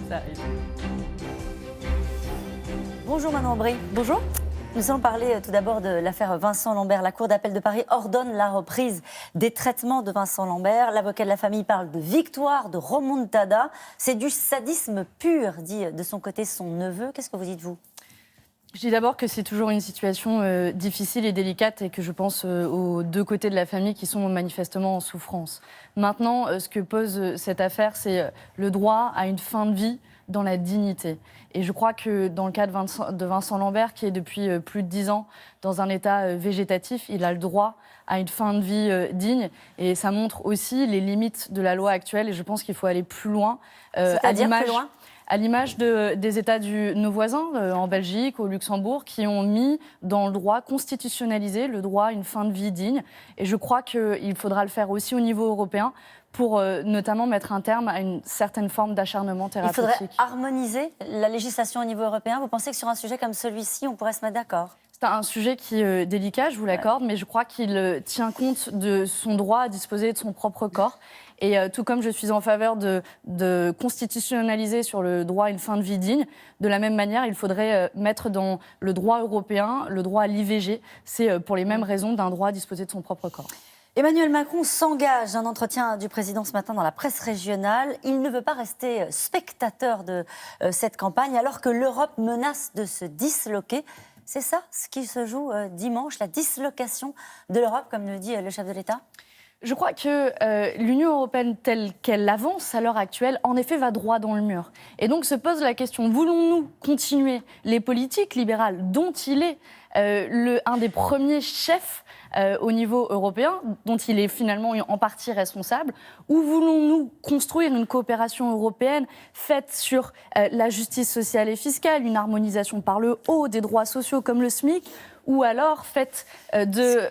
Ça arrive. Bonjour Manon Aubry. Bonjour. Nous allons parler tout d'abord de l'affaire Vincent Lambert. La Cour d'appel de Paris ordonne la reprise des traitements de Vincent Lambert. L'avocat de la famille parle de victoire, de remontada. C'est du sadisme pur, dit de son côté son neveu. Qu'est-ce que vous dites, vous ? Je dis d'abord que c'est toujours une situation difficile et délicate et que je pense aux deux côtés de la famille qui sont manifestement en souffrance. Maintenant, ce que pose cette affaire, c'est le droit à une fin de vie dans la dignité. Et je crois que dans le cas de Vincent Lambert, qui est depuis plus de 10 ans dans un état végétatif, il a le droit à une fin de vie digne. Et ça montre aussi les limites de la loi actuelle. Et je pense qu'il faut aller plus loin. C'est-à-dire plus loin ? À l'image des États de nos voisins, en Belgique, au Luxembourg, qui ont mis dans le droit constitutionnalisé le droit à une fin de vie digne. Et je crois qu'il faudra le faire aussi au niveau européen pour notamment mettre un terme à une certaine forme d'acharnement thérapeutique. Il faudrait harmoniser la législation au niveau européen. Vous pensez que sur un sujet comme celui-ci, on pourrait se mettre d'accord ? C'est un sujet qui est délicat, je vous l'accorde, mais je crois qu'il tient compte de son droit à disposer de son propre corps. Et tout comme je suis en faveur de constitutionnaliser sur le droit à une fin de vie digne, de la même manière, il faudrait mettre dans le droit européen le droit à l'IVG. C'est pour les mêmes raisons d'un droit à disposer de son propre corps. Emmanuel Macron s'engage. Un entretien du président ce matin dans la presse régionale. Il ne veut pas rester spectateur de cette campagne alors que l'Europe menace de se disloquer. C'est ça ce qui se joue dimanche, la dislocation de l'Europe, comme le dit le chef de l'État ? Je crois que l'Union européenne telle qu'elle avance à l'heure actuelle, en effet, va droit dans le mur. Et donc se pose la question, voulons-nous continuer les politiques libérales dont il est un des premiers chefs au niveau européen, dont il est finalement en partie responsable, ou voulons-nous construire une coopération européenne faite sur la justice sociale et fiscale, une harmonisation par le haut des droits sociaux comme le SMIC, ou alors faite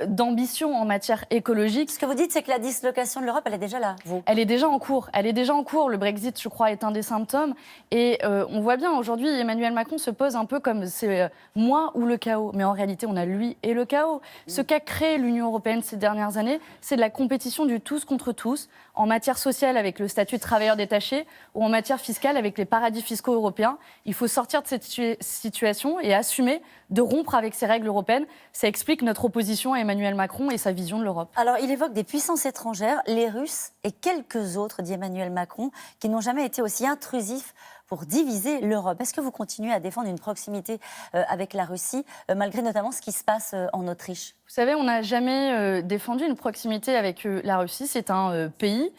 d'ambition en matière écologique. Ce que vous dites, c'est que la dislocation de l'Europe, elle est déjà là, vous ? Elle est déjà en cours. Elle est déjà en cours. Le Brexit, je crois, est un des symptômes. Et on voit bien, aujourd'hui, Emmanuel Macron se pose un peu comme c'est moi ou le chaos. Mais en réalité, on a lui et le chaos. Ce qu'a créé l'Union européenne ces dernières années, c'est de la compétition du tous contre tous, en matière sociale avec le statut de travailleur détaché ou en matière fiscale avec les paradis fiscaux européens. Il faut sortir de cette situation et assumer de rompre avec ces règles européennes. Ça explique notre opposition à Emmanuel Macron et sa vision de l'Europe. Alors, il évoque des puissances étrangères, les Russes et quelques autres, dit Emmanuel Macron, qui n'ont jamais été aussi intrusifs pour diviser l'Europe. Est-ce que vous continuez à défendre une proximité avec la Russie, malgré notamment ce qui se passe en Autriche ? Vous savez, on n'a jamais défendu une proximité avec la Russie. C'est un pays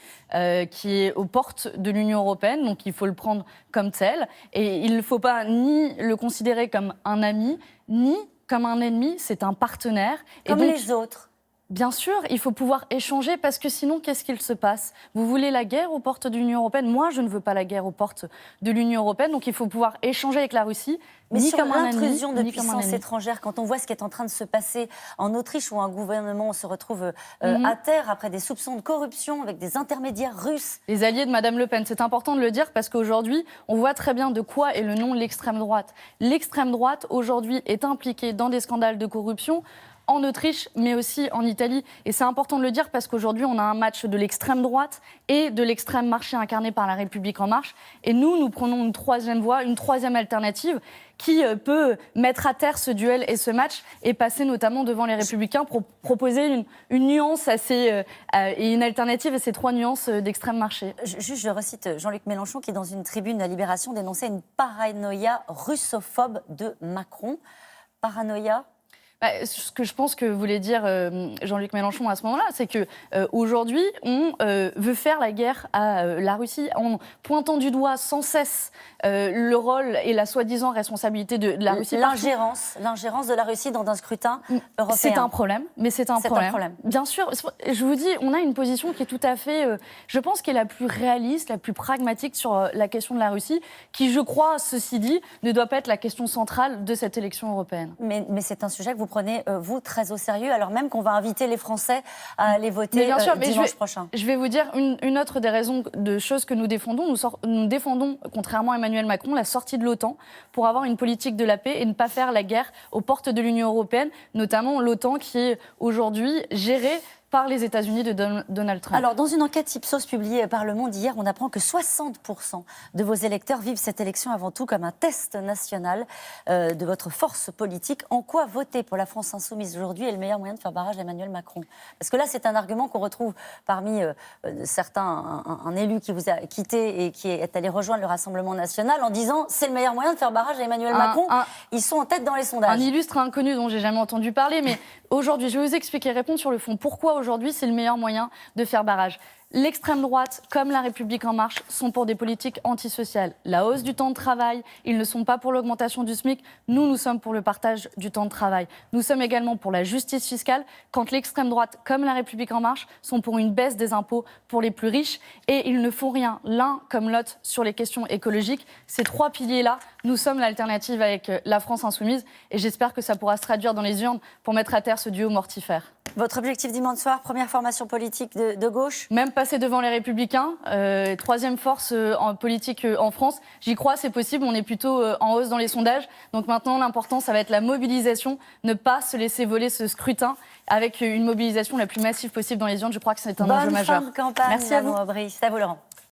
qui est aux portes de l'Union européenne, donc il faut le prendre comme tel. Et il ne faut pas ni le considérer comme un ami, ni comme un ennemi. C'est un partenaire. Comme et donc, les autres. Bien sûr, il faut pouvoir échanger parce que sinon, qu'est-ce qu'il se passe ? Vous voulez la guerre aux portes de l'Union européenne ? Moi, je ne veux pas la guerre aux portes de l'Union européenne. Donc, il faut pouvoir échanger avec la Russie, mais ni sur comme un ennemi, l'intrusion de ni comme un puissances ennemi. étrangères, quand on voit ce qui est en train de se passer en Autriche, où un gouvernement se retrouve à terre après des soupçons de corruption avec des intermédiaires russes. Les alliés de Mme Le Pen, c'est important de le dire parce qu'aujourd'hui, on voit très bien de quoi est le nom de l'extrême droite. L'extrême droite, aujourd'hui, est impliquée dans des scandales de corruption, en Autriche, mais aussi en Italie. Et c'est important de le dire parce qu'aujourd'hui, on a un match de l'extrême droite et de l'extrême marché incarné par La République En Marche. Et nous prenons une troisième voie, une troisième alternative qui peut mettre à terre ce duel et ce match et passer notamment devant les Républicains pour proposer une nuance et une alternative à ces trois nuances d'extrême marché. Juste, je recite Jean-Luc Mélenchon qui, dans une tribune à Libération, dénonçait une paranoïa russophobe de Macron. Paranoïa ? Ce que je pense que voulait dire Jean-Luc Mélenchon à ce moment-là, c'est que aujourd'hui, on veut faire la guerre à la Russie en pointant du doigt sans cesse le rôle et la soi-disant responsabilité de la Russie. L'ingérence de la Russie dans un scrutin européen. C'est un problème, mais c'est un problème. Bien sûr, je vous dis, on a une position qui est tout à fait, je pense, qui est la plus réaliste, la plus pragmatique sur la question de la Russie, qui, je crois, ceci dit, ne doit pas être la question centrale de cette élection européenne. Mais c'est un sujet que vous prenez, vous, très au sérieux, alors même qu'on va inviter les Français à aller voter dimanche prochain. Je vais vous dire une autre des raisons de choses que nous défendons. Nous défendons, contrairement à Emmanuel Macron, la sortie de l'OTAN pour avoir une politique de la paix et ne pas faire la guerre aux portes de l'Union européenne, notamment l'OTAN qui est aujourd'hui gérée par les États-Unis de Donald Trump. Alors, dans une enquête Ipsos publiée par Le Monde hier, on apprend que 60% de vos électeurs vivent cette élection avant tout comme un test national de votre force politique. En quoi voter pour la France insoumise aujourd'hui est le meilleur moyen de faire barrage à Emmanuel Macron? Parce que là, c'est un argument qu'on retrouve parmi certains, un élu qui vous a quitté et qui est allé rejoindre le Rassemblement national en disant c'est le meilleur moyen de faire barrage à Emmanuel Macron. Ils sont en tête dans les sondages. Un illustre inconnu dont j'ai jamais entendu parler, mais aujourd'hui, je vais vous expliquer, répondre sur le fond. Pourquoi aujourd'hui c'est le meilleur moyen de faire barrage? L'extrême droite, comme La République En Marche, sont pour des politiques antisociales. La hausse du temps de travail, ils ne sont pas pour l'augmentation du SMIC. Nous sommes pour le partage du temps de travail. Nous sommes également pour la justice fiscale, quand l'extrême droite, comme La République En Marche, sont pour une baisse des impôts pour les plus riches. Et ils ne font rien, l'un comme l'autre, sur les questions écologiques. Ces trois piliers-là, nous sommes l'alternative avec la France insoumise. Et j'espère que ça pourra se traduire dans les urnes pour mettre à terre ce duo mortifère. Votre objectif dimanche soir, première formation politique de gauche? Même passer devant les Républicains, troisième force en politique en France. J'y crois, c'est possible, on est plutôt en hausse dans les sondages. Donc maintenant, l'important, ça va être la mobilisation, ne pas se laisser voler ce scrutin avec une mobilisation la plus massive possible dans les urnes. Je crois que c'est un enjeu majeur. Bonne fin de campagne. Merci à vous. Aubry. C'est à vous, Laurent.